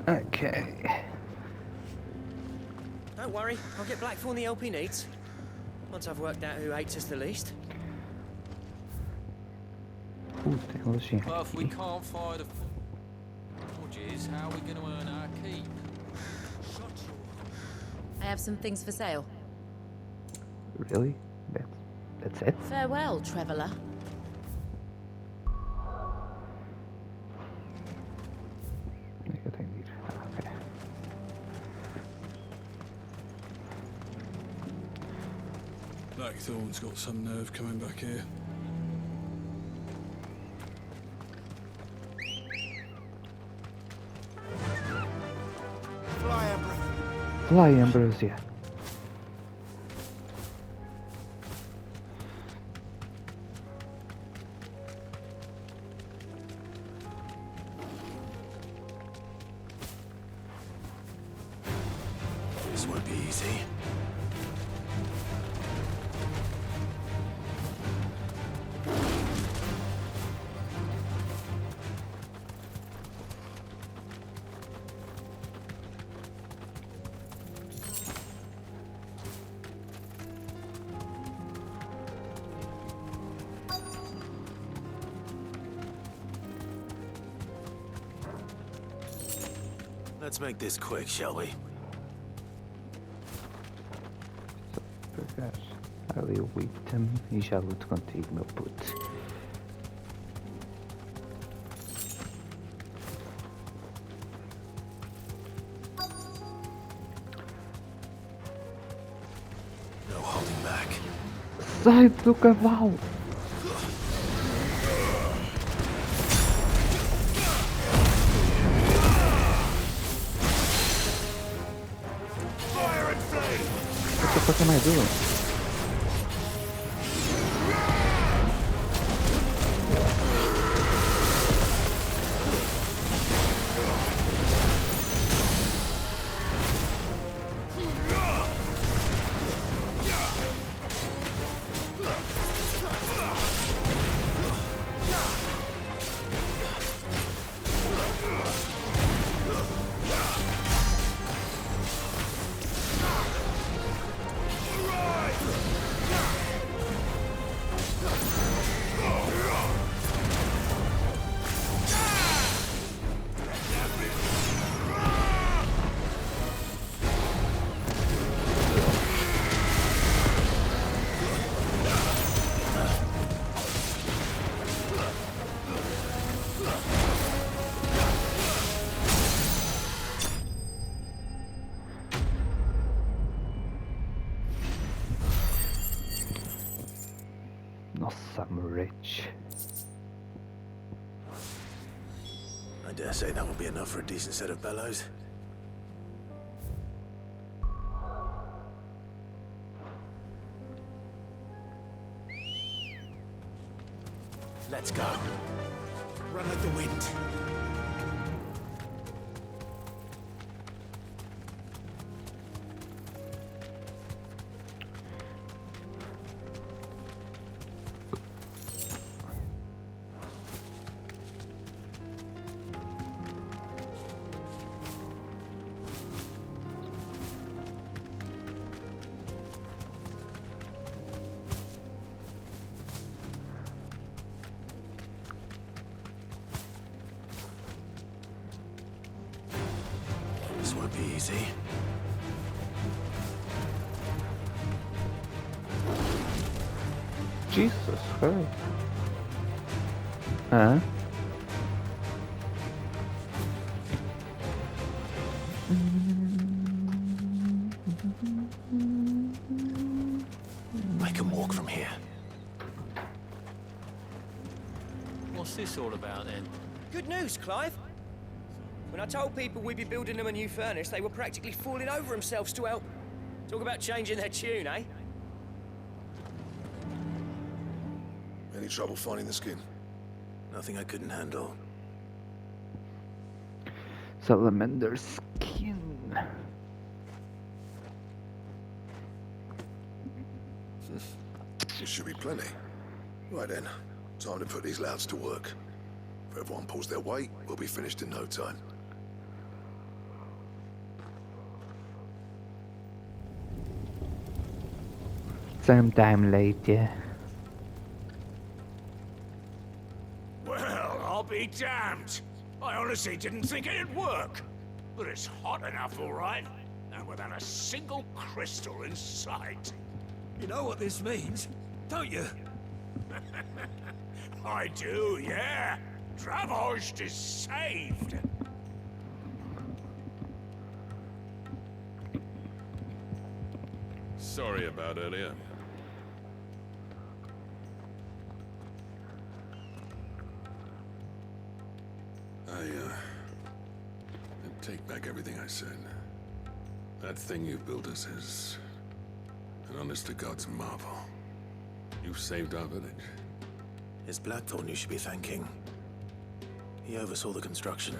Okay. Don't worry, I'll get Blackthorn the help he needs. Once I've worked out who hates us the least. Tem lojinha But if we aqui. can't find the forges, how are we going to earn our keep? I have some things for sale. Really? That's it? Farewell, traveller. Eu tenho de ir. Ok. Blackthorn's got some nerve coming back here. Fly, Ambrosia. This won't be easy. Let's make this quick, shall we? Pegar ali o item e já luto contigo, meu puto. No holding back. Sai do cavalo! What the fuck am I doing? Nossa, I'm rich. I dare say that will be enough for a decent set of bellows. Let's go. Run like the wind. This won't be easy. Jesus Christ. Huh? I can walk from here. What's this all about then? Good news, Clive. When I told people we'd be building them a new furnace, they were practically falling over themselves to help. Talk about changing their tune, eh? Any trouble finding the skin? Nothing I couldn't handle. Salamander skin. This should be plenty. Right then, time to put these louts to work. everyone pulls their weight, we'll be finished in no time. Sometime later. Well, I'll be damned. I honestly didn't think it'd work. But it's hot enough, all right. And without a single crystal in sight. You know what this means, don't you? I do, yeah. Travost is saved. Sorry about earlier. I take back everything I said. That thing you built us is an honest-to-God's marvel. You've saved our village. It's Blackthorn you should be thanking. He oversaw the construction.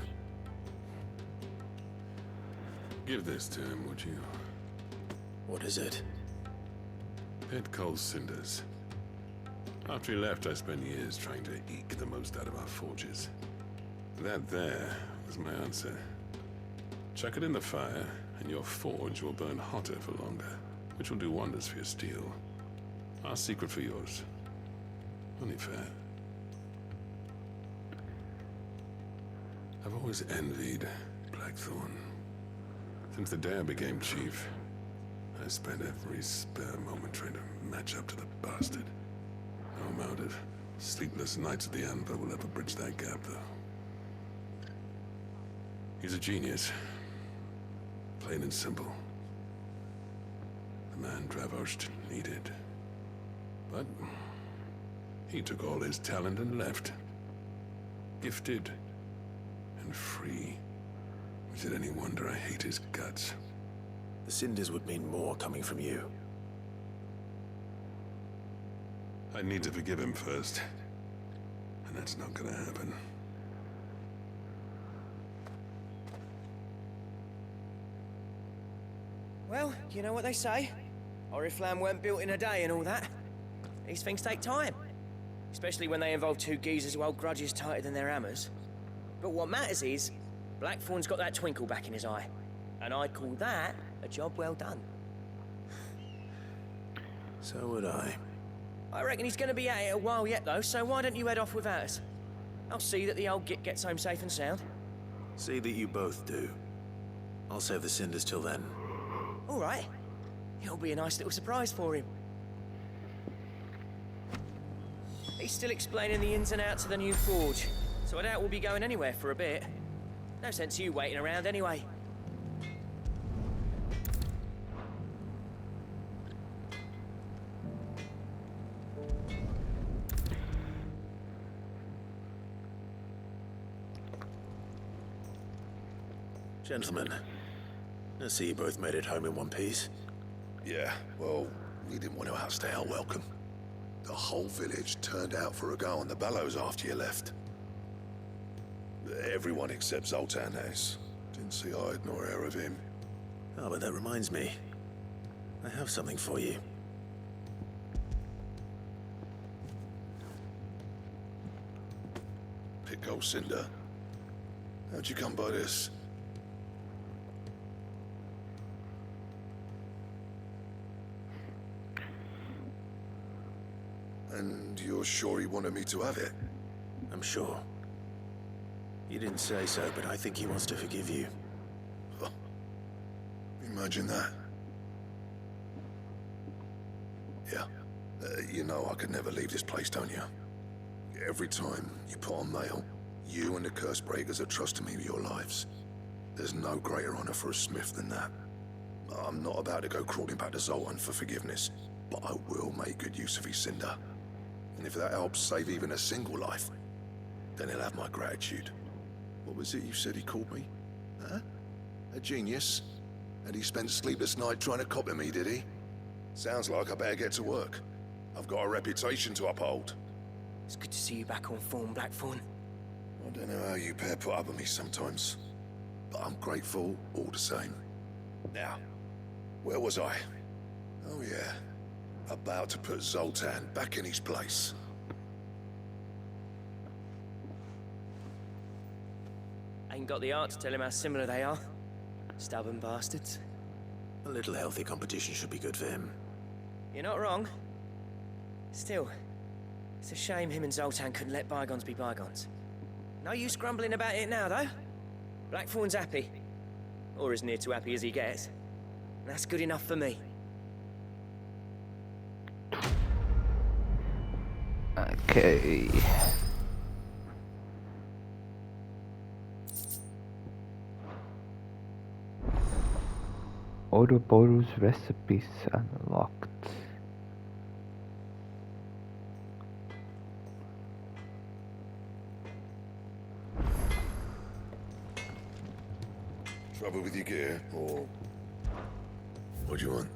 Give this to him, would you? What is it? Pit coal cinders. After he left, I spent years trying to eke the most out of our forges. That there was my answer. Chuck it in the fire, and your forge will burn hotter for longer, which will do wonders for your steel. Our secret for yours. Only fair. I've always envied Blackthorn. Since the day I became chief, I spent every spare moment trying to match up to the bastard. No amount of sleepless nights at the Anvil will ever bridge that gap, though. He's a genius. Plain and simple. The man Travost needed. But he took all his talent and left. Gifted and free. Is it any wonder I hate his guts? The cinders would mean more coming from you. I need to forgive him first. And that's not gonna happen. Well, you know what they say. Oriflamme weren't built in a day and all that. These things take time. Especially when they involve two geezers who hold grudges tighter than their hammers. But what matters is, Blackthorn's got that twinkle back in his eye. And I'd call that a job well done. So would I. I reckon he's going to be at it a while yet, though, so why don't you head off without us? I'll see that the old git gets home safe and sound. See that you both do. I'll save the cinders till then. All right. It'll be a nice little surprise for him. He's still explaining the ins and outs of the new forge, so I doubt we'll be going anywhere for a bit. No sense you waiting around anyway. Gentlemen, I see you both made it home in one piece. Yeah, well, we didn't want to outstay our welcome. The whole village turned out for a go on the bellows after you left. Everyone except Zoltan has. Didn't see hide nor hair of him. Oh, but that reminds me. I have something for you. Pick cinder. How'd you come by this? And you're sure he wanted me to have it? I'm sure. You didn't say so, but I think he wants to forgive you. Huh. Imagine that. Yeah. You know I could never leave this place, don't you? Every time you put on mail, you and the curse breakers are trusting me with your lives. There's no greater honor for a smith than that. I'm not about to go crawling back to Zoltan for forgiveness, but I will make good use of his cinder. And if that helps save even a single life, then he'll have my gratitude. What was it you said he called me? Huh? A genius? And he spent sleepless night trying to copy me, did he? Sounds like I better get to work. I've got a reputation to uphold. It's good to see you back on form, Blackthorn. I don't know how you pair put up with me sometimes, but I'm grateful all the same. Now, where was I? Oh yeah, about to put Zoltan back in his place. Ain't got the art to tell him how similar they are. Stubborn bastards. A little healthy competition should be good for him. You're not wrong. Still, it's a shame him and Zoltan couldn't let bygones be bygones. No use grumbling about it now, though. Blackthorn's happy. Or as near to happy as he gets. That's good enough for me. Okay. Ouroboros recipes unlocked. Trouble with your gear, or what do you want?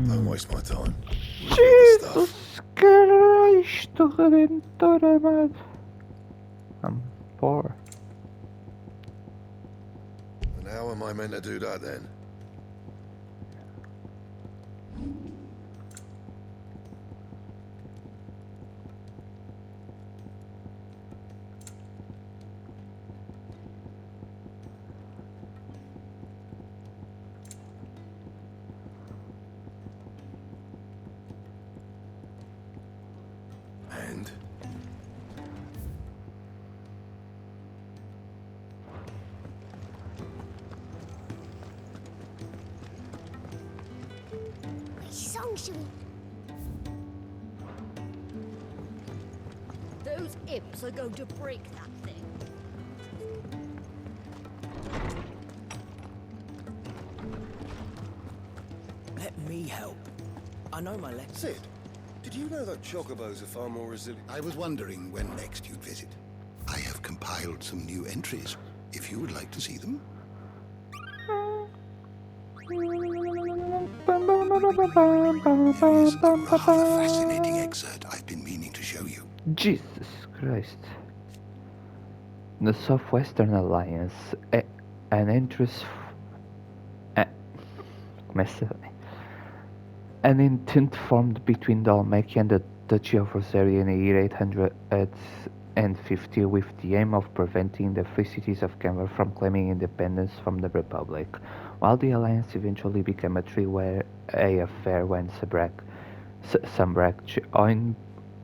Don't waste my time. Reveal the stuff. Jesus Christ, Redentore, man. I'm poor. And how am I meant to do that then? And? Those imps are going to break that thing. Let me help. I know my lesson. Sid, did you know that chocobos are far more resilient? I was wondering when next you'd visit. I have compiled some new entries, if you would like to see them. There is a rather fascinating excerpt I've been meaning to show you. Jesus Christ. The Southwestern Alliance, an interest, an intent formed between Dalmatia and the Duchy of Rosaria in the year 850 with the aim of preventing the free cities of Canberra from claiming independence from the Republic. While the alliance eventually became a three-way affair when Sambrak joined,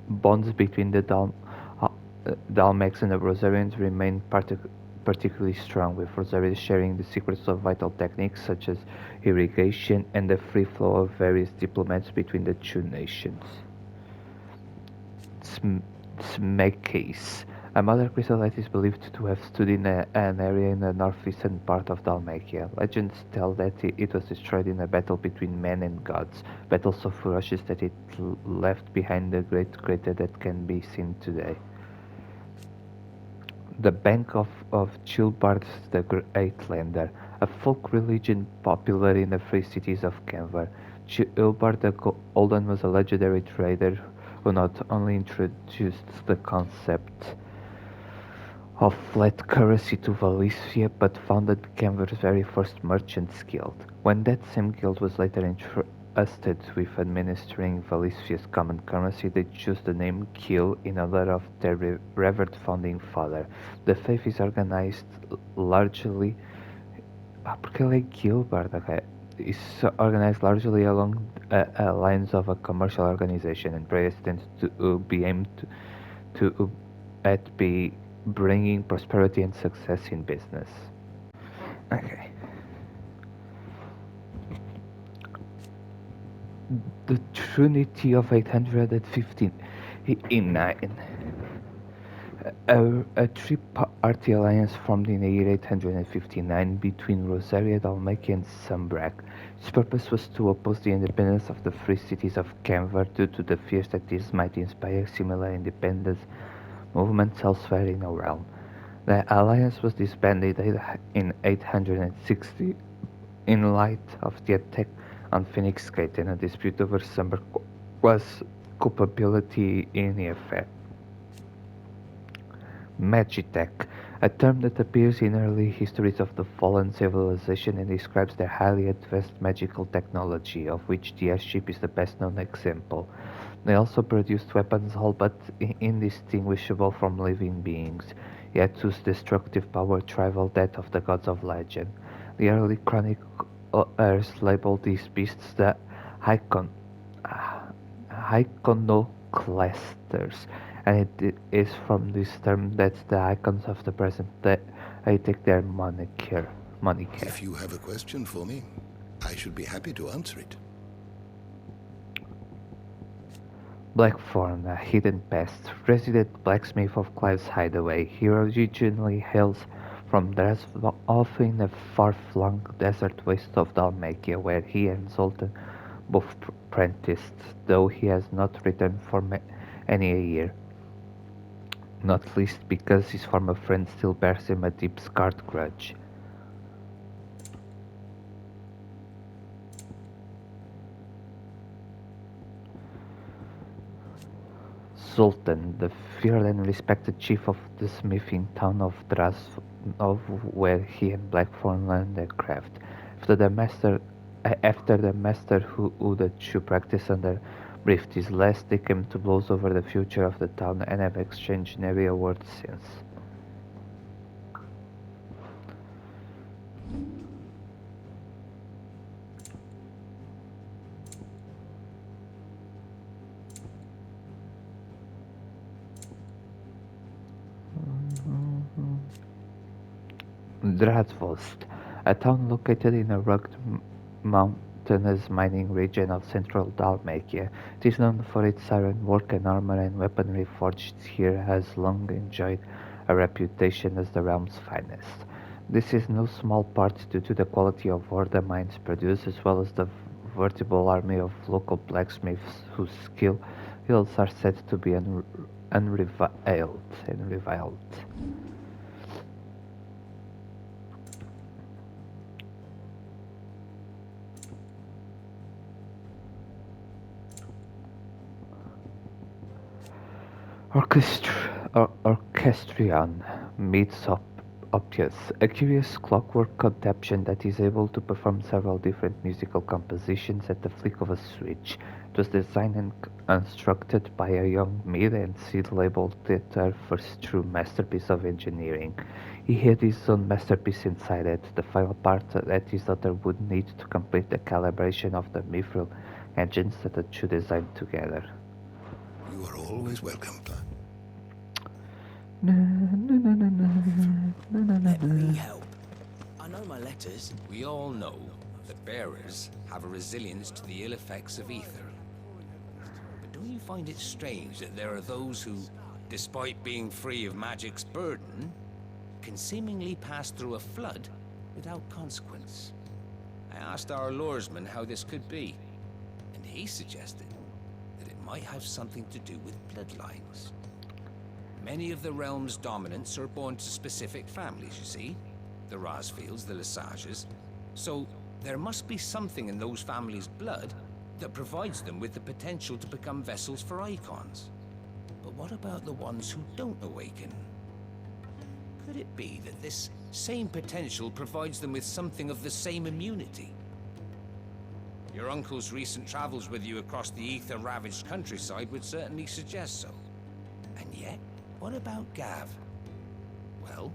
bonds between the Dalmecs and the Rosarians remained particularly strong, with Rosaria sharing the secrets of vital techniques such as irrigation and the free flow of various diplomats between the two nations. Smekis, a mother chrysolite, is believed to have stood in an area in the northeastern part of Dalmatia. Legends tell that it was destroyed in a battle between men and gods, battle so ferocious that it left behind a great crater that can be seen today. The Bank of Chilbard the Greatlander, a folk religion popular in the free cities of Canberra. Chilbard the Golden was a legendary trader who not only introduced the concept of flat currency to Valencia, but founded Canberra's very first merchants guild. When that same guild was later entrusted with administering Valencia's common currency, they chose the name Gil in honor of their revered founding father. The faith is organized largely is organized largely along lines of a commercial organization, and prayers tend to be aimed at bringing prosperity and success in business. Okay. The Trinity of 859. A three-party alliance formed in the year 859 between Rosaria, Dalmatia, and Sambrak. Its purpose was to oppose the independence of the free cities of Canberra due to the fears that this might inspire similar independence movements elsewhere in the realm. The alliance was disbanded in 860 in light of the attack on Phoenix Gate and a dispute over Sambrak's culpability in the affair. Magitech, a term that appears in early histories of the fallen civilization and describes their highly advanced magical technology, of which the airship is the best known example. They also produced weapons all but indistinguishable from living beings, yet whose destructive power rivaled that of the gods of legend. The early chroniclers labeled these beasts the Icon, iconoclasters, and it is from this term that the icons of the present day take their moniker. If you have a question for me, I should be happy to answer it. Blackthorn, a hidden pest, resident blacksmith of Clive's hideaway. He originally hails from Dresdorf in the far-flung desert waste of Dalmatia, where he and Zoltan both apprenticed, though he has not returned for many a year. Not least because his former friend still bears him a deep-scarred grudge. Zoltan, the feared and respected chief of the smithing town of Drasnov, where he and Blackthorn learned their craft. After the master who the two practice under briefed his last, they came to blows over the future of the town and have exchanged nary a word since. Drasvost, a town located in a rugged mountainous mining region of central Dalmatia. It is known for its ironwork and armor and weaponry forged here has long enjoyed a reputation as the realm's finest. This is no small part due to the quality of ore the mines produce as well as the veritable army of local blacksmiths whose skills are said to be unrivaled. Orchestrion meets Optius, a curious clockwork contraption that is able to perform several different musical compositions at the flick of a switch. It was designed and constructed by a young mid and Sid labeled it her first true masterpiece of engineering. He had his own masterpiece inside it, the final part that his daughter would need to complete the calibration of the mithril engines that the two designed together. You are always welcome. Let me help. I know my letters. We all know that bearers have a resilience to the ill effects of ether. But don't you find it strange that there are those who, despite being free of magic's burden, can seemingly pass through a flood without consequence? I asked our luresman how this could be, and he suggested that it might have something to do with bloodlines. Many of the realm's dominants are born to specific families, you see. The Rosfields, the Lesages. So there must be something in those families' blood that provides them with the potential to become vessels for icons. But what about the ones who don't awaken? Could it be that this same potential provides them with something of the same immunity? Your uncle's recent travels with you across the ether-ravaged countryside would certainly suggest so. And yet, what about Gav? Well,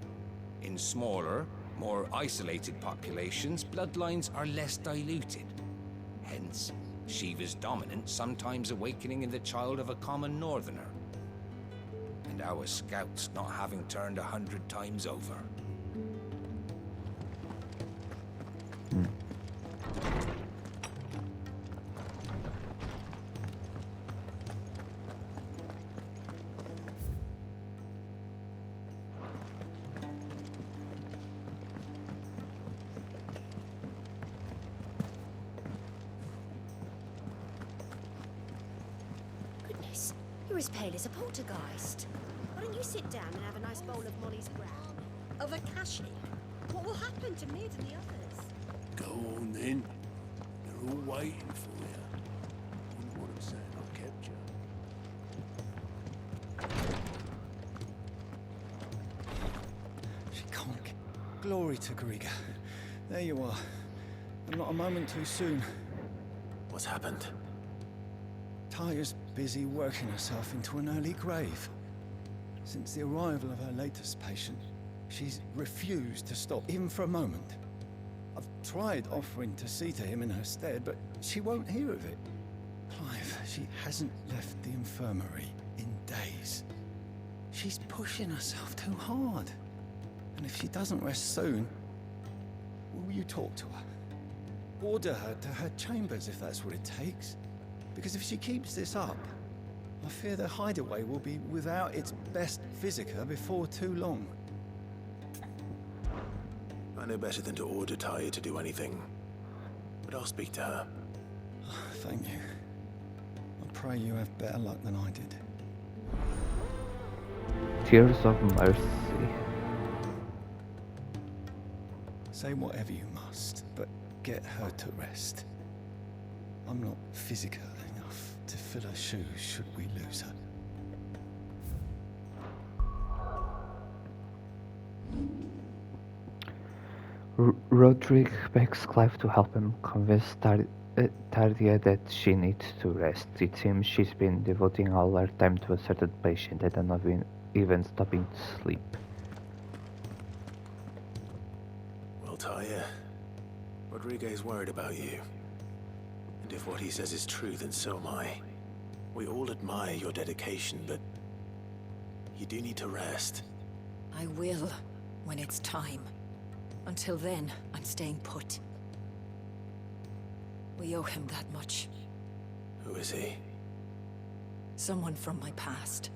in smaller, more isolated populations, bloodlines are less diluted. Hence, Shiva's dominant sometimes awakening in the child of a common northerner. And our scouts not having turned 100 times over. Goodness, you're as pale as a poltergeist. Why don't you sit down and have a nice bowl of Molly's ground? Of a cashy? What will happen to Mid and the others? Go on then. They're all waiting for you. Wouldn't want them saying I kept you. Glory to Griga. There you are. And not a moment too soon. What's happened? Taya's busy working herself into an early grave. Since the arrival of her latest patient, she's refused to stop, even for a moment. I've tried offering to see to him in her stead, but she won't hear of it. Clive, she hasn't left the infirmary in days. She's pushing herself too hard. And if she doesn't rest soon, will you talk to her? Order her to her chambers if that's what it takes. Because if she keeps this up, I fear the hideaway will be without its best visitor before too long. I know better than to order Taya to do anything. But I'll speak to her. Thank you. I pray you have better luck than I did. Tears of Mercy. Say whatever you must, but get her to rest. I'm not physical enough to fill her shoes should we lose her. Roderick begs Clive to help him convince Tardia that she needs to rest. It seems she's been devoting all her time to a certain patient and not even stopping to sleep. Well, Taya, Rodriguez worried about you. And if what he says is true, then so am I. We all admire your dedication, but you do need to rest. I will, when it's time. Until then, I'm staying put. We owe him that much. Who is he? Someone from my past.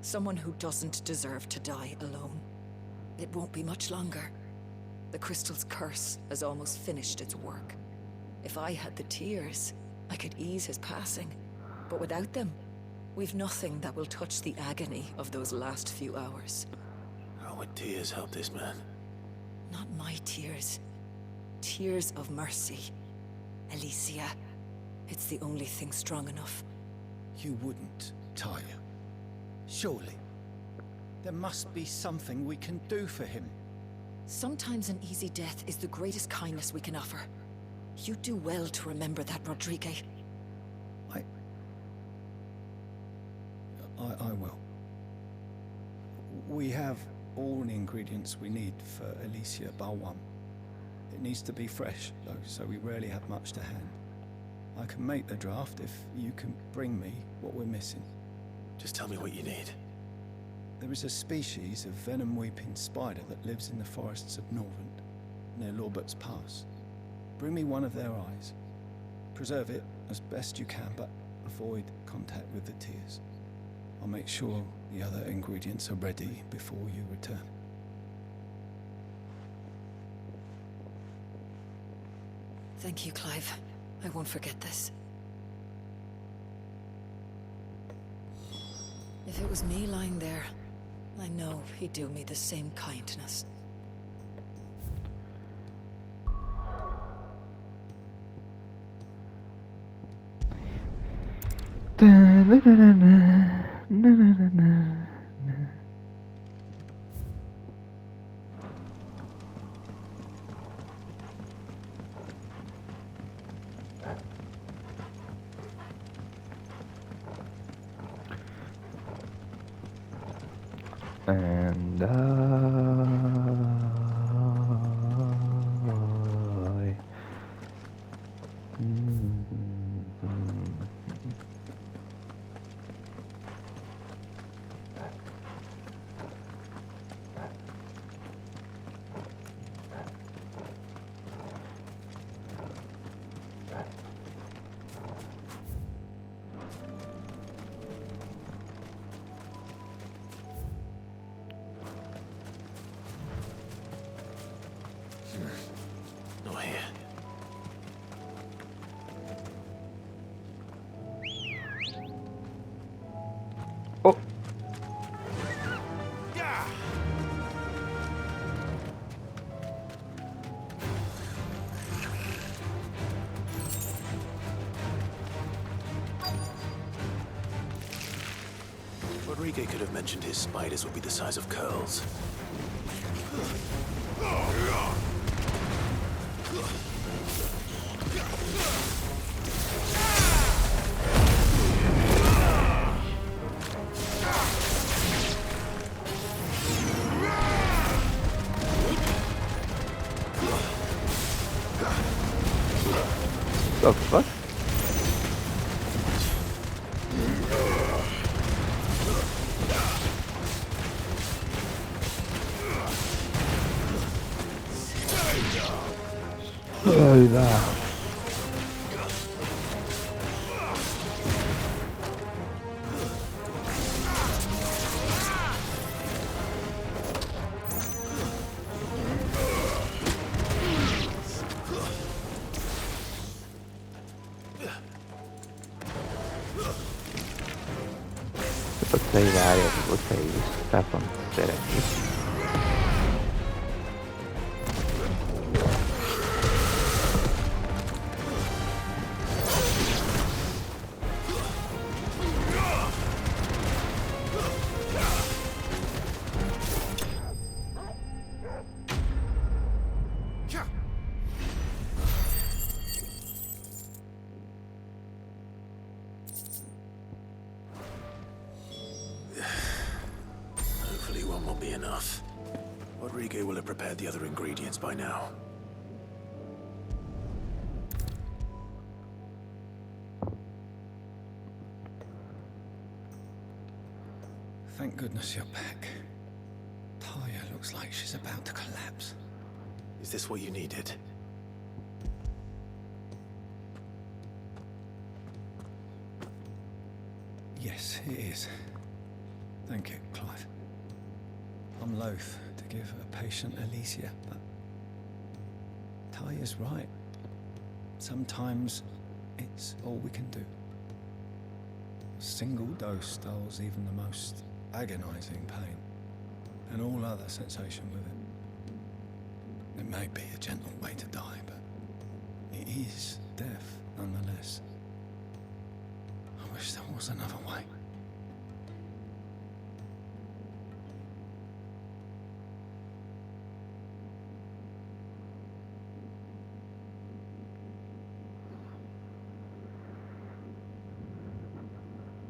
Someone who doesn't deserve to die alone. It won't be much longer. The crystal's curse has almost finished its work. If I had the tears, I could ease his passing. But without them, we've nothing that will touch the agony of those last few hours. How would tears help this man? Not my tears. Tears of mercy. Alicia. It's the only thing strong enough. You wouldn't, Taya. Surely. There must be something we can do for him. Sometimes an easy death is the greatest kindness we can offer. You do well to remember that, Rodriguez. I will. We have all the ingredients we need for Alicia Balwam. It needs to be fresh, though, so we rarely have much to hand. I can make the draft if you can bring me what we're missing. Just tell me what you need. There is a species of venom-weeping spider that lives in the forests of Norvent, near Lorbert's Pass. Bring me one of their eyes. Preserve it as best you can, but avoid contact with the tears. I'll make sure the other ingredients are ready before you return. Thank you, Clive. I won't forget this. If it was me lying there, I know he'd do me the same kindness. And Not here. Oh. Rodrigo could have mentioned his spiders would be the size of curls. The fuck? Oh, no. Gostei da área, gostei disso que está a acontecer aqui. Hopefully one will be enough. Rodrigo will have prepared the other ingredients by now. Thank goodness you're back. Taya looks like she's about to collapse. Is this what you needed? Yes, it is. Thank you, Clive. I'm loath to give a patient Alicia, but Taya's right. Sometimes it's all we can do. A single dose dulls even the most agonizing pain, and all other sensation with it. It may be a gentle way to die, but it is death nonetheless. I wish there was another way.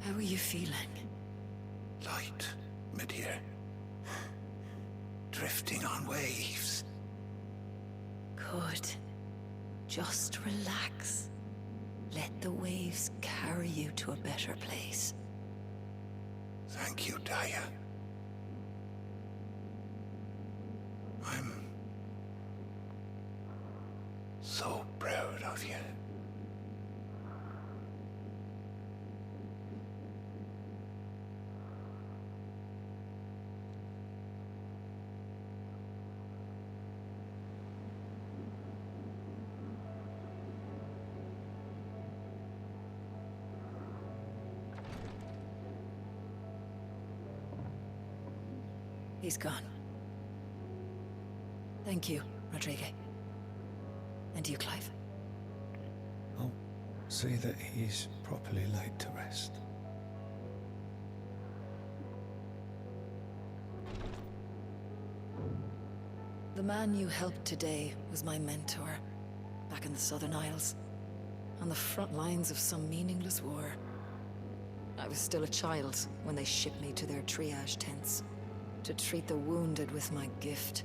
How are you feeling? Light, mid-here. Drifting on waves. Good. Just relax. Let the waves carry you to a better place. Thank you, Taya. I'm so proud of you. He's gone. Thank you, Rodrigo. And you, Clive. I'll see that he's properly laid to rest. The man you helped today was my mentor, back in the Southern Isles, on the front lines of some meaningless war. I was still a child when they shipped me to their triage tents, to treat the wounded with my gift.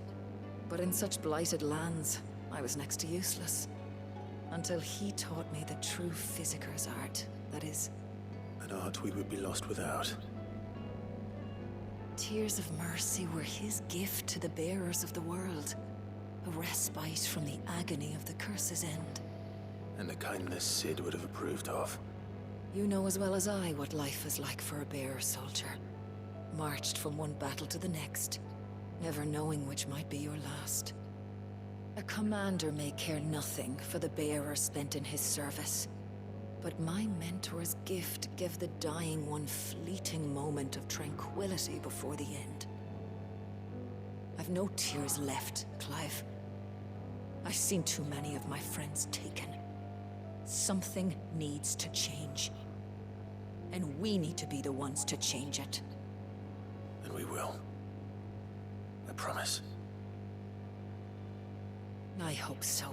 But in such blighted lands, I was next to useless. Until he taught me the true physicker's art, that is... An art we would be lost without. Tears of mercy were his gift to the bearers of the world. A respite from the agony of the curse's end. And a kindness Sid would have approved of. You know as well as I what life is like for a bearer soldier. Marched from one battle to the next, never knowing which might be your last. A commander may care nothing for the bearer spent in his service, but my mentor's gift gave the dying one fleeting moment of tranquility before the end. I've no tears left, Clive. I've seen too many of my friends taken. Something needs to change. And we need to be the ones to change it. And we will. I promise. I hope so.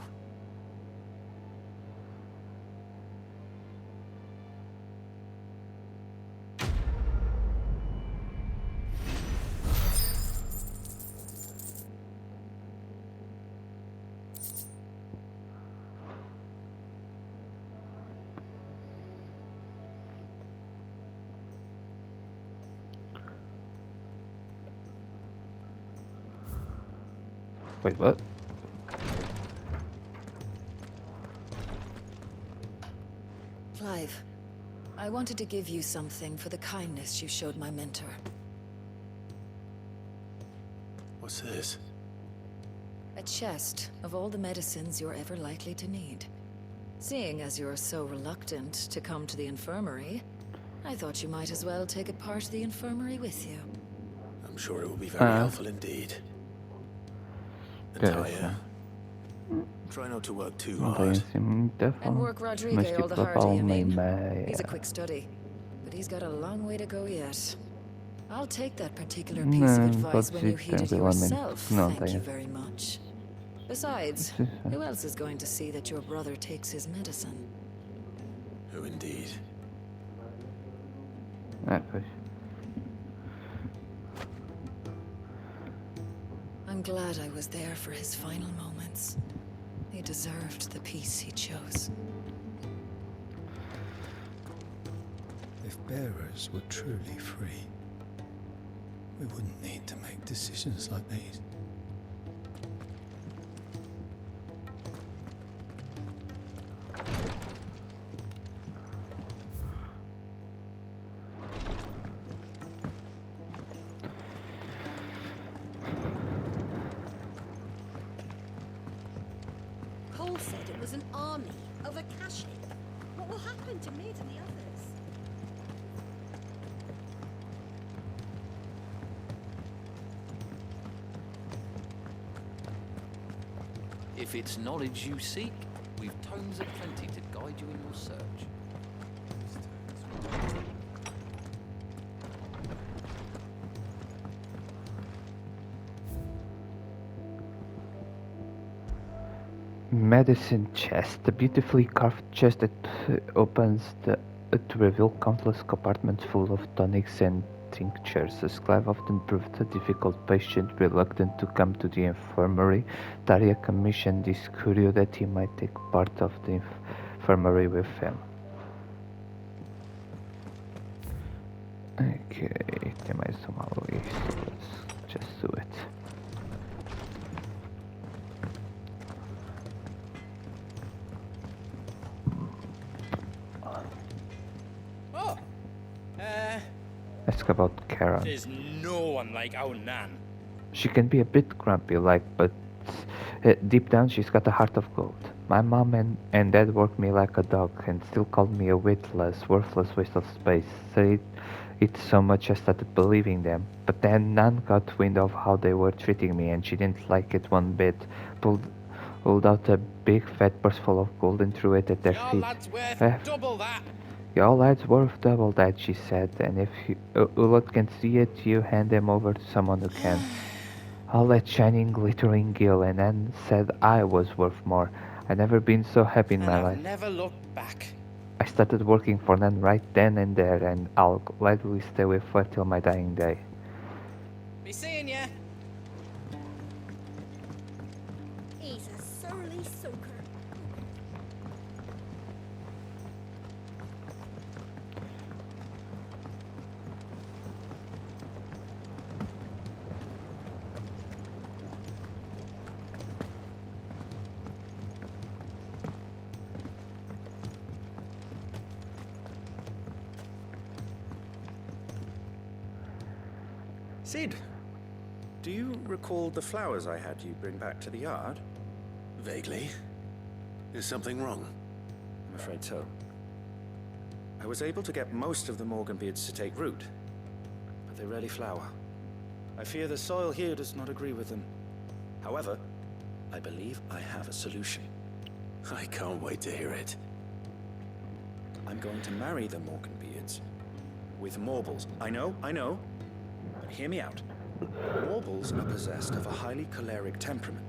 Wait, what? Clive, I wanted to give you something for the kindness you showed my mentor. What's this? A chest of all the medicines you're ever likely to need. Seeing as you're so reluctant to come to the infirmary, I thought you might as well take a part of the infirmary with you. I'm sure it will be very helpful indeed. Natalia, try not to work too hard. And work Rodrigo all the harder, you mean? He's a quick study, but he's got a long way to go yet. I'll take that particular piece of advice when you heed it yourself. Thank you very much. Besides, who else is going to see that your brother takes his medicine? Who indeed? I'm glad I was there for his final moments. He deserved the peace he chose. If bearers were truly free, we wouldn't need to make decisions like these. Cole said it was an army of Akashi. What will happen to Mid and the others? If it's knowledge you seek, we've tomes aplenty to guide you in your search. Medicine chest, the beautifully carved chest that opens to reveal countless compartments full of tonics and tinctures. As Clive often proved a difficult patient, reluctant to come to the infirmary, Daria commissioned this curio that he might take part of the infirmary with him. Ok, tem mais uma lista. Let's just do it. Ask about Karen. There's no one like our Nan. She can be a bit grumpy, but deep down she's got a heart of gold. My mom and dad worked me like a dog and still called me a witless, worthless waste of space. Said it so much I started believing them. But then Nan got wind of how they were treating me and she didn't like it one bit. Pulled out a big fat purse full of gold and threw it at their feet. Your lad's worth double that. Your lad's worth double that, she said, and if Ulot can see it, you hand them over to someone who can. All that shining, glittering gil, and Anne said I was worth more. I'd never been so happy in my life. Never looked back. I started working for Nan right then and there, and I'll gladly stay with her till my dying day. Be seeing ya. He's a surly soaker. Sid, do you recall the flowers I had you bring back to the yard? Vaguely. Is something wrong? I'm afraid so. I was able to get most of the Morganbeards to take root, but they rarely flower. I fear the soil here does not agree with them. However, I believe I have a solution. I can't wait to hear it. I'm going to marry the Morganbeards with Morbles. I know. But hear me out. Morbles are possessed of a highly choleric temperament.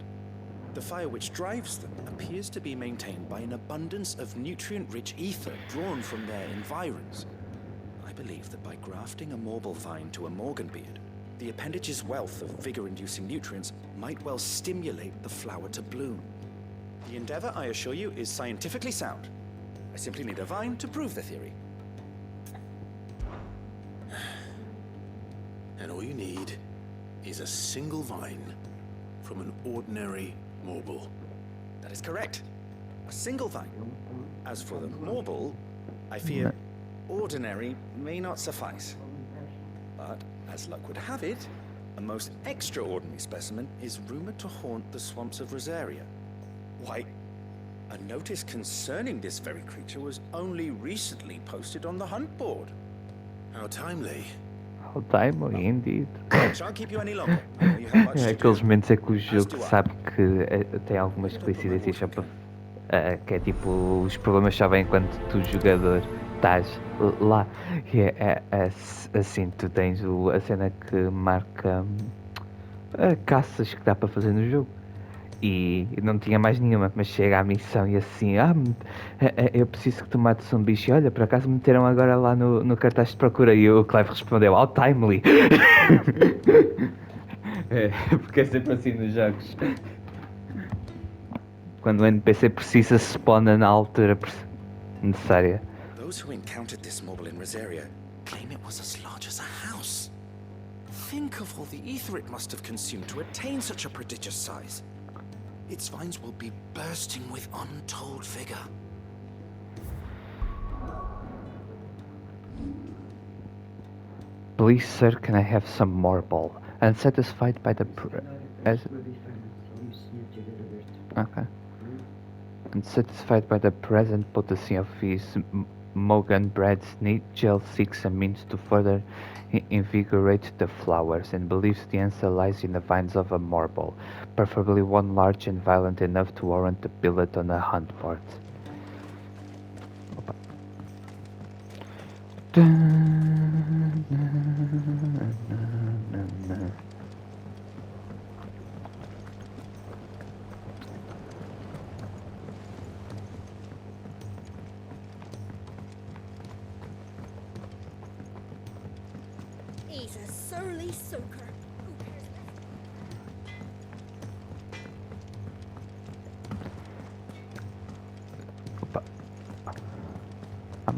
The fire which drives them appears to be maintained by an abundance of nutrient-rich ether drawn from their environs. I believe that by grafting a marble vine to a Morganbeard, the appendage's wealth of vigor-inducing nutrients might well stimulate the flower to bloom. The endeavor, I assure you, is scientifically sound. I simply need a vine to prove the theory. And all you need is a single vine from an ordinary marble. That is correct. A single vine. As for the marble, I fear ordinary may not suffice. But, as luck would have it, a most extraordinary specimen is rumored to haunt the swamps of Rosaria. Why, a notice concerning this very creature was only recently posted on the hunt board. How timely. How timely, indeed. I shan't keep you any longer. I know you have much É to aqueles do. momentos é que o jogo do I. sabe que tem algumas coincidências só para. Que é tipo, os problemas só vêm quando tu, jogador, estás lá. E assim, tu tens a cena que marca caças que dá para fazer no jogo. E não tinha mais nenhuma, mas chega à missão e assim, eu preciso que tu mates um bicho. E olha, por acaso meteram agora lá no cartaz de procura. E o Clive respondeu, how timely. Porque é sempre assim nos jogos. Quando o NPC precisa, se spawna na altura necessária. Those who encountered this marble in Rosaria claim it was as large as a house. Think of all the ether it must have consumed to attain such a prodigious size. Its vines will be bursting with untold vigor. Please, sir, can I have some marble? Unsatisfied by the Okay. Unsatisfied by the present potency of his Morganbeard's Nigel seeks a means to further invigorate the flowers, and believes the answer lies in the vines of a marble, preferably one large and violent enough to warrant a billet on a hunt board. He's a surly soaker.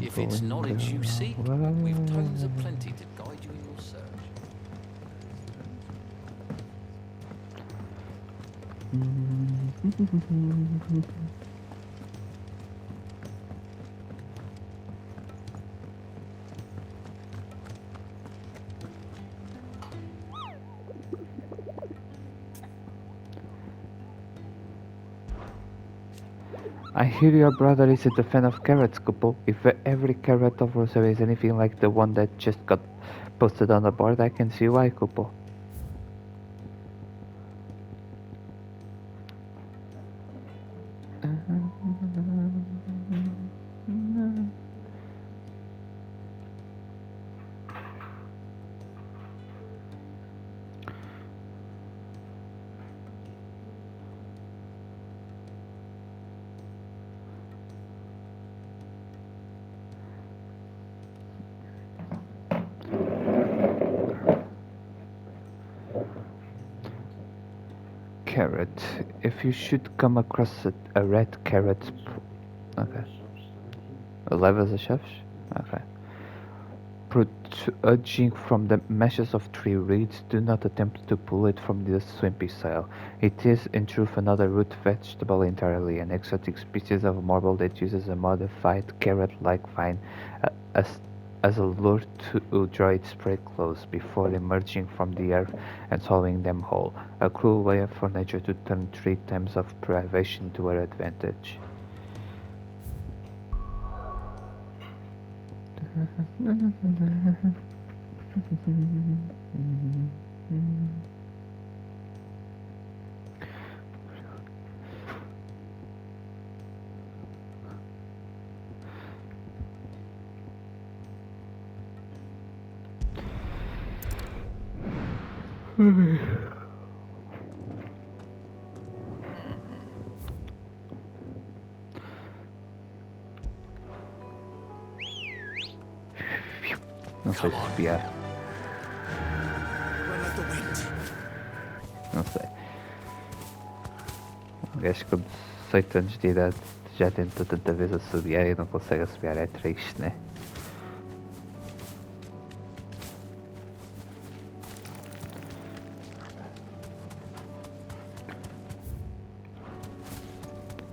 If it's knowledge you seek, we've tomes aplenty to guide you in your search. I hear your brother is a fan of carrots, Kupo. If every carrot of Rosario is anything like the one that just got posted on the board, I can see why, Kupo. Carrot. If you should come across a red carrot, okay. Alive as a chef? Okay. Protruding from the meshes of tree reeds, do not attempt to pull it from the swimpy soil. It is, in truth, another root vegetable entirely, an exotic species of marble that uses a modified carrot-like vine as a lure to draw its prey close before emerging from the earth and swallowing them whole. A cruel way for nature to turn 3 times of privation to her advantage. Não sei se espiar. Não sei. Um gajo com 18 anos de idade já tentou tanta vez assobiar e não consegue assobiar. É triste, né?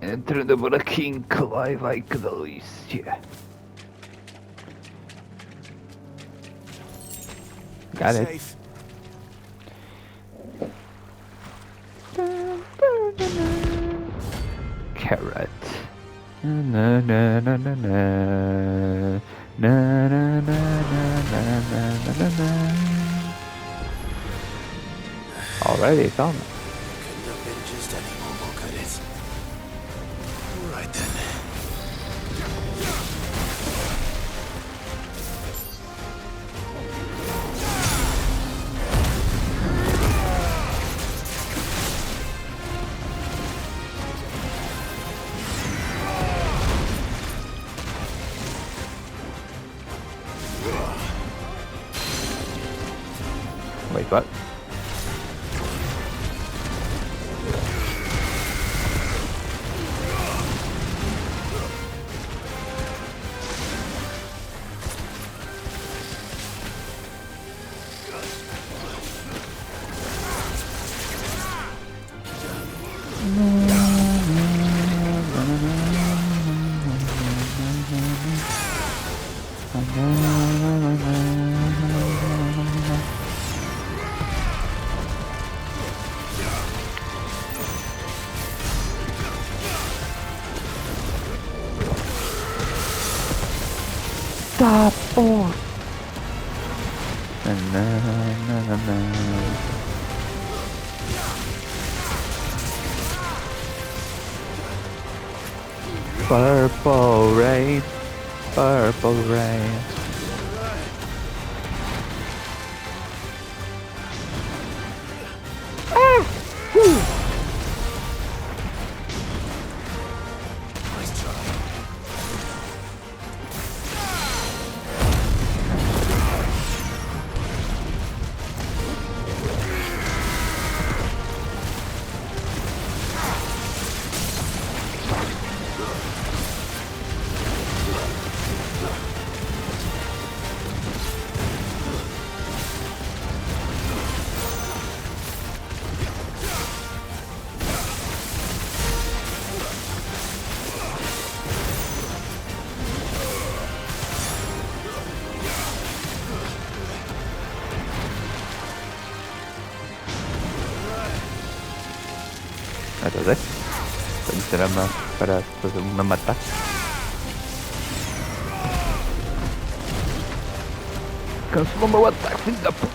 Entra no buraquinho que lá vai, que delícia. Got it. Carrot. Na na na na na na na na na na na na. Already found it. Couldn't have been just any more, could it? Right then. Wait, what? Stop! Oh! Na na na na na. Purple rain, purple rain. Ah! Whew. Nice try. Entonces, será más para pues, me matar. Cancelou meu ataque, filho da puta.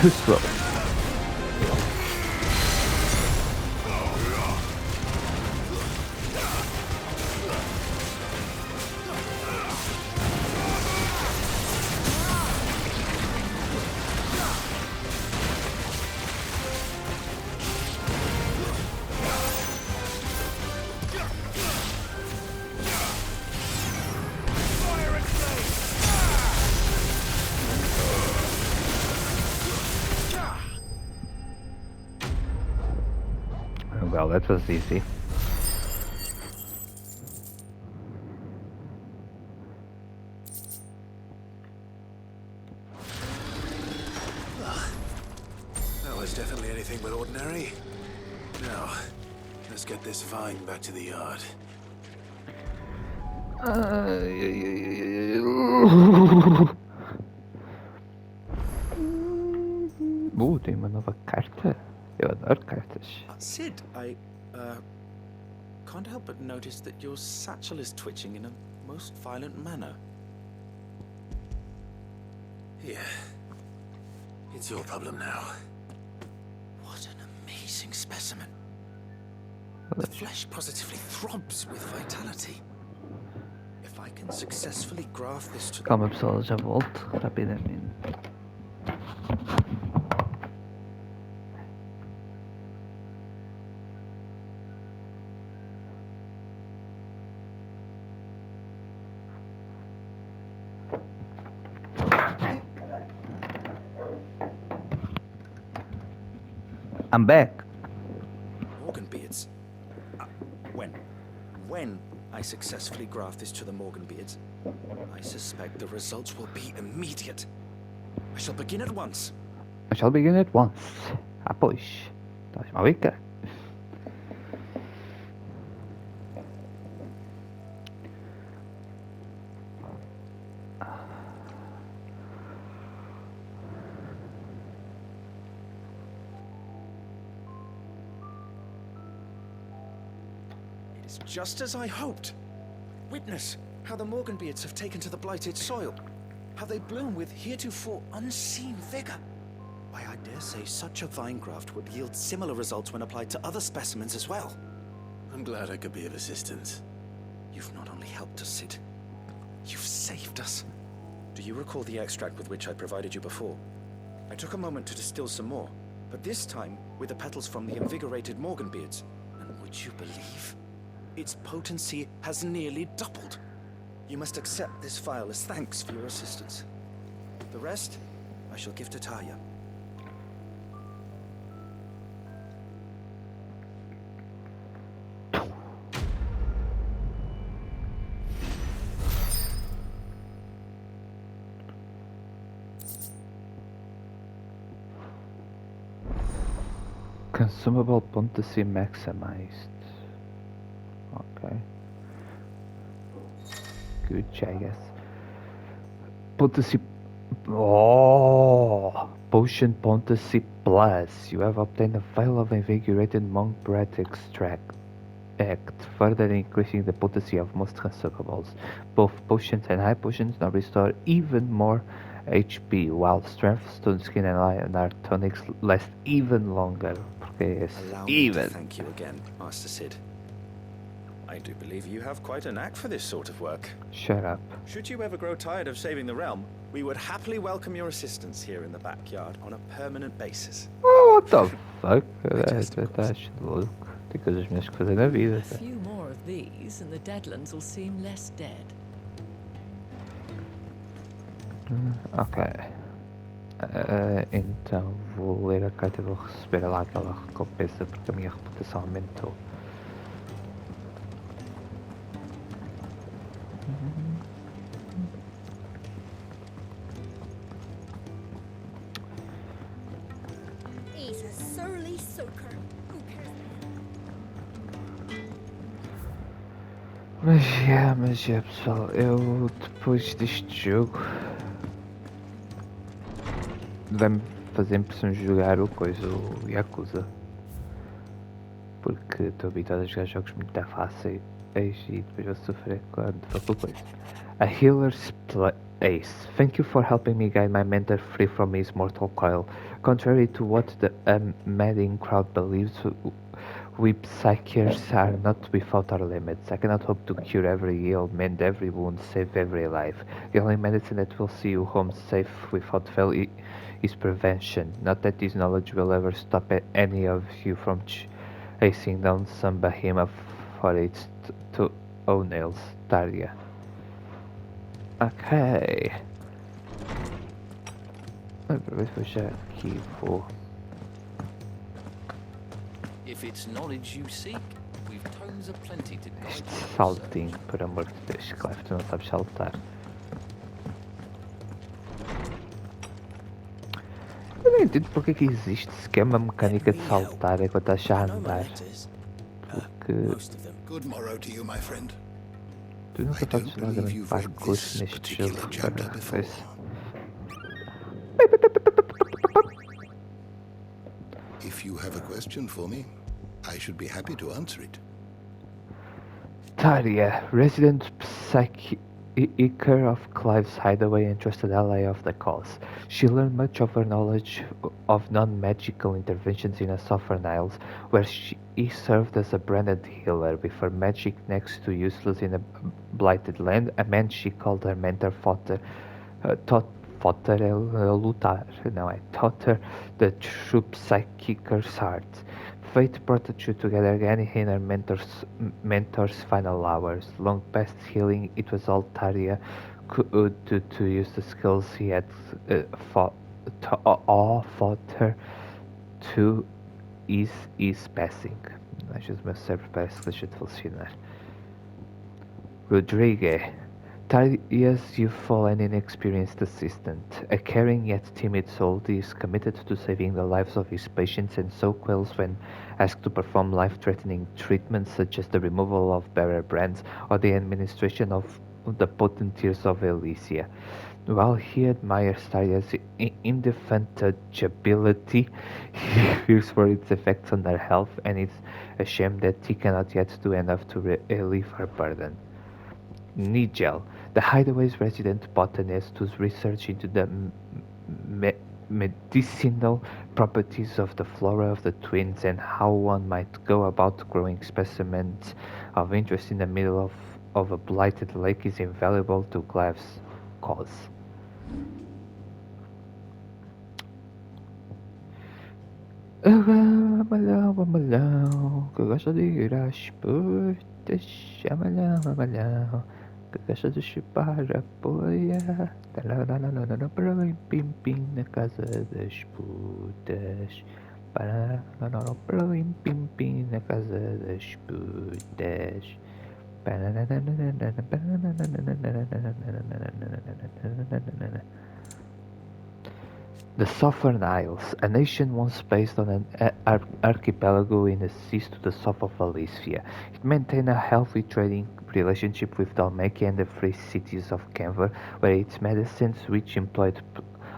Too slow. Well, that was easy. That was definitely anything but ordinary. Now, let's get this vine back to the yard. Tem uma nova carta. Eu adoro cartas. Sid, I can't help but notice that your satchel is twitching in a most violent manner. Yeah. It's your problem now. What an amazing specimen. The flesh positively throbs with vitality. If I can successfully graft this to... Calma pessoal, já volto rapidamente. I'm back. Morgan beards. When I successfully graft this to the Morgan beards, I suspect the results will be immediate. I shall begin at once. I shall begin at once. Ah, pois. Estás a ver, cara? It is just as I hoped. Witness how the Morganbeards have taken to the blighted soil. How they bloom with heretofore unseen vigor. Why, I dare say such a vine graft would yield similar results when applied to other specimens as well. I'm glad I could be of assistance. You've not only helped us, Sid, you've saved us. Do you recall the extract with which I provided you before? I took a moment to distill some more, but this time with the petals from the invigorated Morganbeards. And would you believe? Its potency has nearly doubled. You must accept this vial as thanks for your assistance. The rest, I shall give to Taya. Consumable potency maximized. Okay. Good, I guess. Potency. Oh! Potion potency plus. You have obtained a vial of invigorated monk breath extract. Further increasing the potency of most consumables. Both potions and high potions now restore even more HP, while strength, stone skin, and iron are tonics last even longer. Allow me to thank you again, Master Sid. I do believe you have quite a knack for this sort of work. Shut up. Should you ever grow tired of saving the realm, we would happily welcome your assistance here in the backyard on a permanent basis. Oh, what the fuck? Estás louco. Tem coisas melhores que fazer na vida. A few more of these and the Deadlands will seem less dead. Ok. Então vou ler a carta e vou receber lá aquela recompensa porque a minha reputação aumentou. He's a surly soaker. Who cares? Mas é pessoal, eu depois deste jogo vai-me fazer impressão jogar o coisa, o Yakuza. Porque estou habituado a jogar jogos muito fáceis e depois vou sofrer quando for com coisa. A healer's place. Thank you for helping me guide my mentor free from his mortal coil. Contrary to what the madding crowd believes, we psychics are not without our limits. I cannot hope to cure every ill, mend every wound, save every life. The only medicine that will see you home safe without fail is prevention. Not that this knowledge will ever stop any of you from chasing down some behemoth for its toenails, Taria. Ok. Vou já aqui, vou... If it's knowledge you seek, we've tomes aplenty to guide you. Saltinho, por amor de Deus, claro, tu não sabes saltar. Eu não entendo porque é que existe sequer uma mecânica de saltar enquanto estás a andar. Porque... Good morrow to you, my friend. Tu nunca fazes nada de parkour neste jogo, para isso. If you have a question for me, I should be happy to answer it. Taria, resident psychicer of Clive's hideaway and trusted ally of the cause. She learned much of her knowledge of non-magical interventions in the Southern Isles, where she served as a branded healer, with her magic next to useless in a blighted land. A man she called her mentor taught her lutar. No, I taught her the true psychicer's art. Fate brought the two together again in her mentor's final hours. Long past healing, it was all Taria could do to use the skills he had taught her to is passing. Às vezes o meu cérebro parece que deixa de funcionar. Rodrigue, Taria's youthful and inexperienced assistant, a caring yet timid soul, is committed to saving the lives of his patients and so quails when asked to perform life-threatening treatments such as the removal of bearer brands or the administration of the potent tears of Elysia. While he admires Taria's indefatigability, he fears for its effects on her health and is ashamed that he cannot yet do enough to relieve her burden. Nigel, the hideaway's resident botanist whose research into the medicinal properties of the flora of the twins and how one might go about growing specimens of interest in the middle of a blighted lake is invaluable to Glav's cause. Mamalhão, que gosta de ir às putas. Mamalhão, que gosta de chupar a poia. Para pim pim na casa das putas. Para pim pim na casa das putas. The Southern Isles, a nation once based on an archipelago in the seas to the south of Alisphia. It maintained a healthy trading relationship with Dalmatia and the free cities of Canver, where its medicines, which employed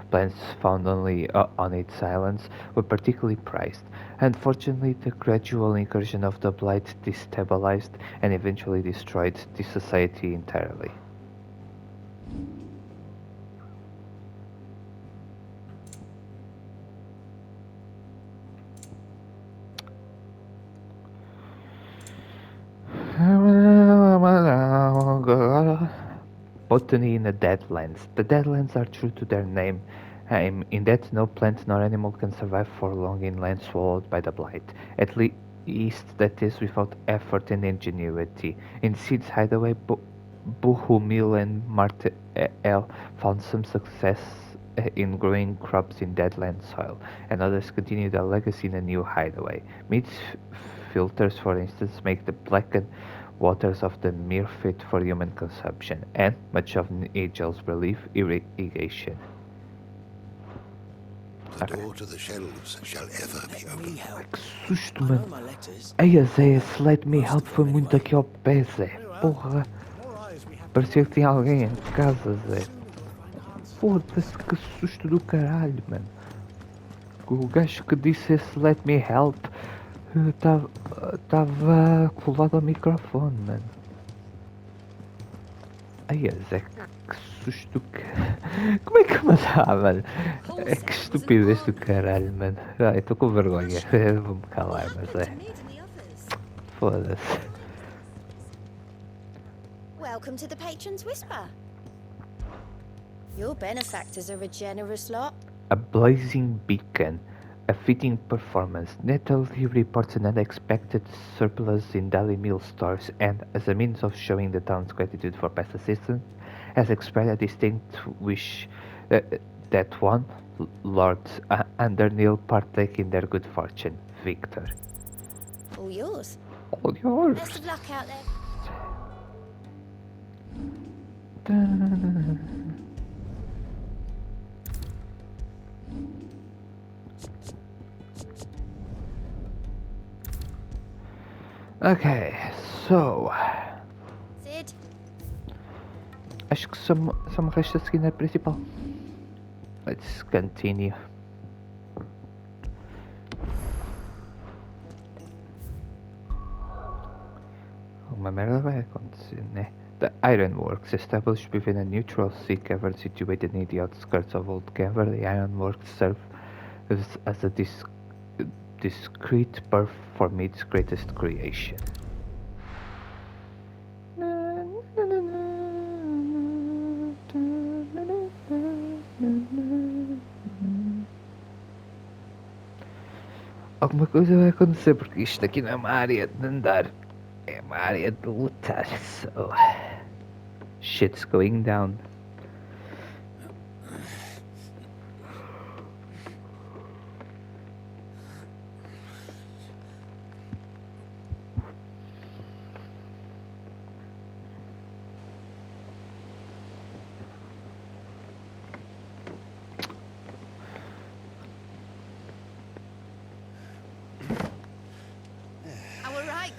plants found only on its islands, were particularly prized. Unfortunately, the gradual incursion of the Blight destabilized and eventually destroyed this society entirely. Botany in the Deadlands. The Deadlands are true to their name, in that no plant nor animal can survive for long in land swallowed by the blight. At least that is without effort and ingenuity. In Sid's hideaway, Bohumil and Martel found some success in growing crops in deadland soil, and others continue their legacy in a new hideaway. Meat filters, for instance, make the blackened waters of the mere fit for human consumption, and, much of Nigel's belief, irrigation. The door to the shelves shall ever be open. Que susto, mano. Ei, Zé, esse Let Me Help foi muito aqui ao pé, Zé. Porra. Parecia que tinha alguém em casa, Zé. Foda-se, que susto do caralho, mano. O gajo que disse esse Let Me Help estava colado ao microfone, mano. Ai, Zé, que susto que... Como é que eu matava, mano? É que estupidez do caralho, mano. Ai, estou com vergonha. Vou-me calar, mas é... Foda-se. Welcome to the Patron's Whisper. Your benefactors are a generous lot. A blazing beacon, a fitting performance. Natalie reports an unexpected surplus in daily meal stores and, as a means of showing the town's gratitude for past assistance, has expressed a distinct wish that one, Lord Underneil, partake in their good fortune. Victor. All yours. All yours. Best of luck out there. Okay, so... Sid? Acho que só me resta seguir na principal. Let's continue. Uma merda vai acontecer, né? The Ironworks, established within a neutral sea cavern situated in the outskirts of Old Caver, the Ironworks serves as a discreet birth for Mead's greatest creation. Alguma coisa vai acontecer porque isto aqui não é uma área de andar, é uma área de lutar. So shit's going down.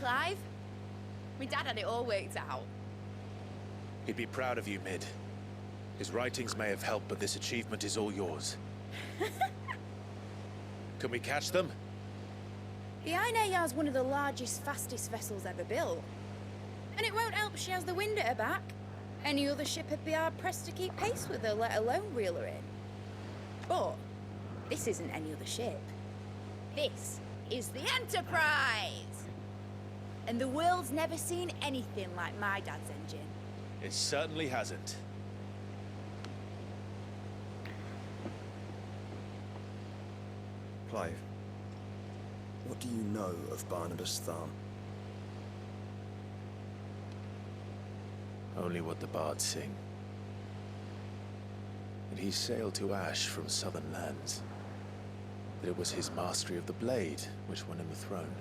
Clive? My dad had it all worked out. He'd be proud of you, Mid. His writings may have helped, but this achievement is all yours. Can we catch them? The Aina is one of the largest, fastest vessels ever built. And it won't help she has the wind at her back. Any other ship would be hard-pressed to keep pace with her, let alone reel her in. But this isn't any other ship. This is the Enterprise! And the world's never seen anything like my dad's engine. It certainly hasn't. Clive, what do you know of Barnabas Thumb? Only what the bards sing. That he sailed to Ash from southern lands. That it was his mastery of the blade which won him the throne.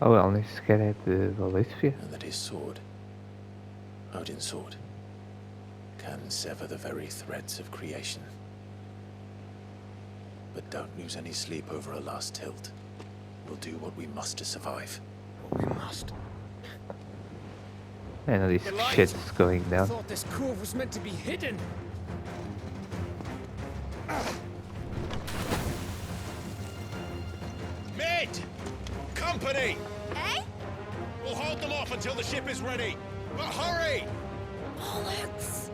Oh, wel, nem sequer é de Valícia. And that his sword, Odin's sword, can sever the very threads of creation. But don't lose any sleep over a last tilt. We'll do what we must to survive. What we must. I know this shit's going I down. thought this cove was meant to be hidden. Mid! Company! Eh? We'll hold them off until the ship is ready. But hurry! Bollocks!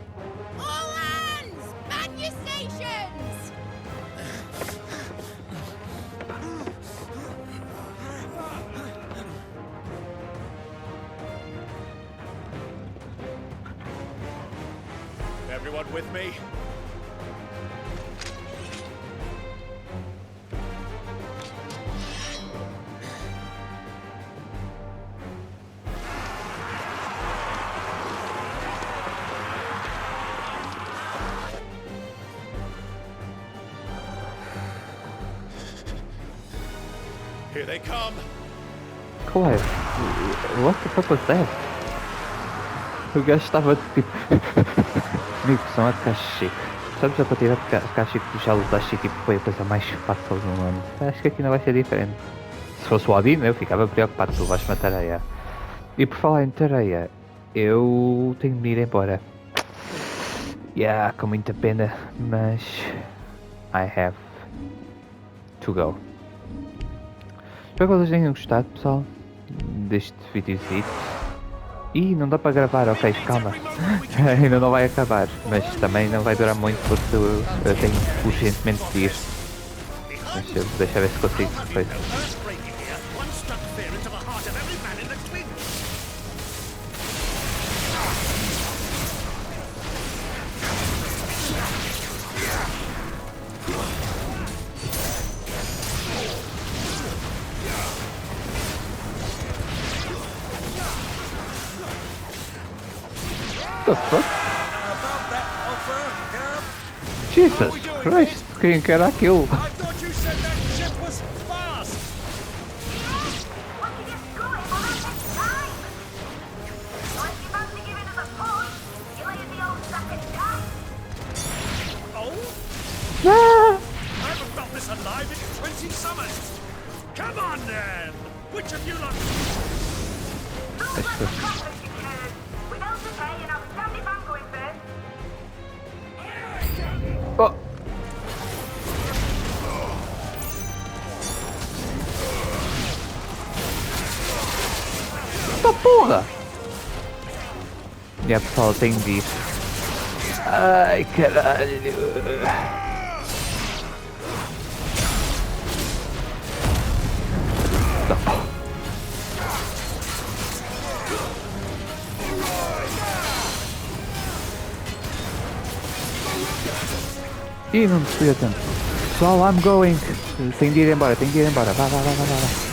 All hands! Man your stations! Everyone with me? Here they come. Clive, what the fuck was that? O gajo estava tipo. Amigo, são a Cachico. Sabes a quantidade de Cachico que já lutaste e tipo foi a coisa mais fácil do mundo. Acho que aqui não vai ser diferente. Se fosse o Odin, eu ficava preocupado, tu vais matar a Tareia. E por falar em Tareia, eu tenho de ir embora. Com muita pena, mas I have to go. Espero que vocês tenham gostado, pessoal, deste videozinho. Ih, não dá para gravar, ok, calma. Ainda não vai acabar, mas também não vai durar muito porque eu tenho urgentemente de ir. Deixa eu ver se consigo depois. What the fuck? Jesus Christ, quem que era aquilo? I haven't felt this alive in 20 summers! Come on then! Which of you lot... Oh! Eita porra! E a pessoa tem de ir. Ai caralho! Ih, não me desvia tanto. Pessoal, I'm going. Tem de ir embora, tem de ir embora. Vá, vá, vá, vá, vá.